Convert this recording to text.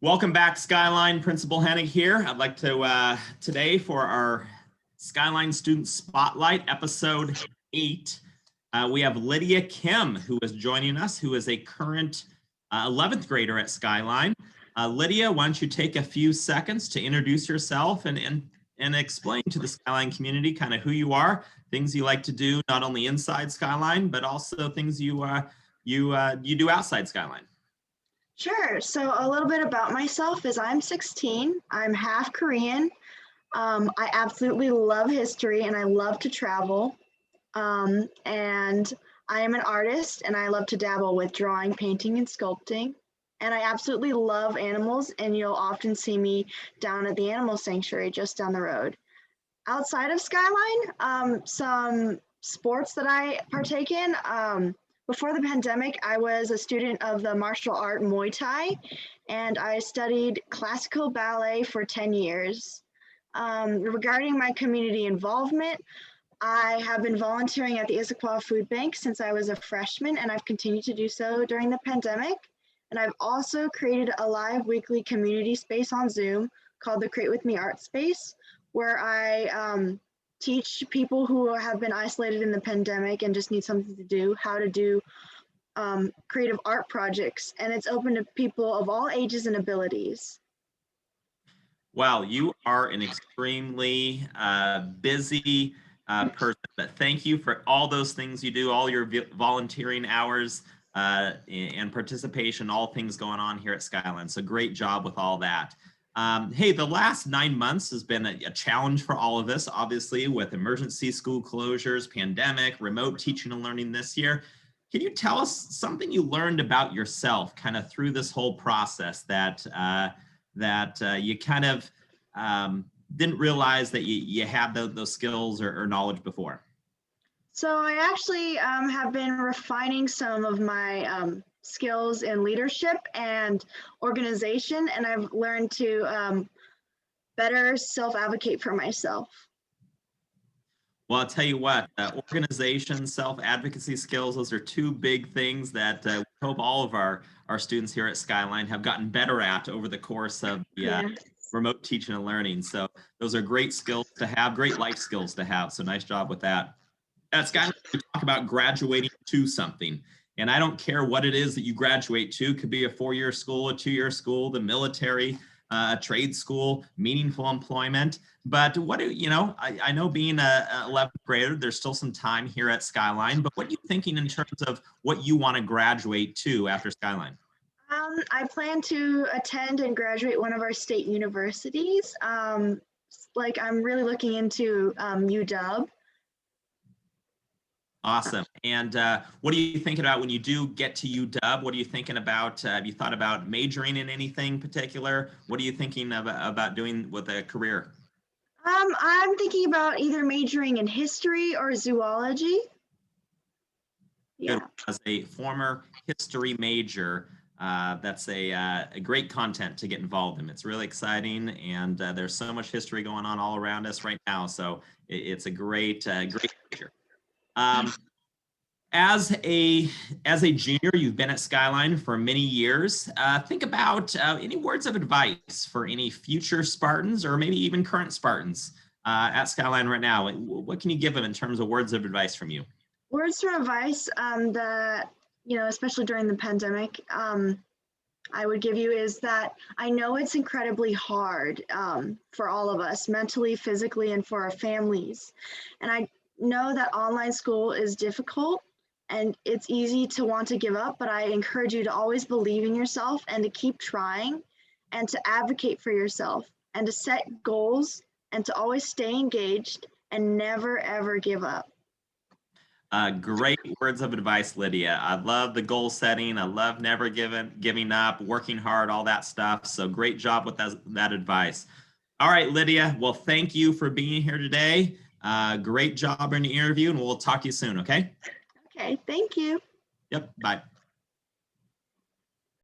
Welcome back, Skyline. Principal Hennig here. I'd like to, today for our Skyline Student Spotlight, episode 8, we have Lydia Kim, who is joining us, who is a current 11th grader at Skyline. Lydia, why don't you take a few seconds to introduce yourself and explain to the Skyline community kind of who you are, things you like to do, not only inside Skyline, but also things you do outside Skyline. Sure. So a little bit about myself is I'm 16. I'm half Korean. I absolutely love history and I love to travel. And I am an artist and I love to dabble with drawing, painting, and sculpting. And I absolutely love animals, and you'll often see me down at the animal sanctuary just down the road. Outside of Skyline, some sports that I partake in. Before the pandemic, I was a student of the martial art Muay Thai, and I studied classical ballet for 10 years. Regarding my community involvement, I have been volunteering at the Issaquah Food Bank since I was a freshman, and I've continued to do so during the pandemic. And I've also created a live weekly community space on Zoom called the Create With Me Art Space, where I teach people who have been isolated in the pandemic and just need something to do, how to do creative art projects. And it's open to people of all ages and abilities. Wow, you are an extremely busy person, but thank you for all those things you do, all your volunteering hours and participation, all things going on here at Skyline. So great job with all that. Hey, the last 9 months has been a challenge for all of us, obviously, with emergency school closures, pandemic, remote teaching and learning this year. Can you tell us something you learned about yourself kind of through this whole process that you kind of didn't realize that you had those skills or knowledge before? So I actually have been refining some of my skills in leadership and organization, and I've learned to better self-advocate for myself. Well, I'll tell you what, organization, self-advocacy skills, those are two big things that we hope all of our students here at Skyline have gotten better at over the course of the remote teaching and learning. So those are great skills to have, great life skills to have. So nice job with that. At Skyline, we talk about graduating to something. And I don't care what it is that you graduate to. It could be a 4-year school, a 2-year school, the military, a trade school, meaningful employment. But what do you know? I know being a 11th grader, there's still some time here at Skyline. But what are you thinking in terms of what you want to graduate to after Skyline? I plan to attend and graduate one of our state universities. I'm really looking into UW. Awesome. And what are you thinking about when you do get to UW? What are you thinking about? Have you thought about majoring in anything particular? What are you thinking about doing with a career? I'm thinking about either majoring in history or zoology. Yeah. As a former history major, that's a great content to get involved in. It's really exciting, and there's so much history going on all around us right now. So it's a great major. As a junior, you've been at Skyline for many years. Think about any words of advice for any future Spartans or maybe even current Spartans at Skyline right now. What can you give them in terms of words of advice from you? Words of advice that, especially during the pandemic, I would give you is that I know it's incredibly hard for all of us, mentally, physically, and for our families. And I know that online school is difficult and it's easy to want to give up, but I encourage you to always believe in yourself and to keep trying and to advocate for yourself and to set goals and to always stay engaged and never, ever give up. Great words of advice, Lydia. I love the goal setting. I love never giving up, working hard, all that stuff. So great job with that advice. All right, Lydia. Well, thank you for being here today. Great job in the interview, and we'll talk to you soon, okay? Okay, thank you. Yep, bye.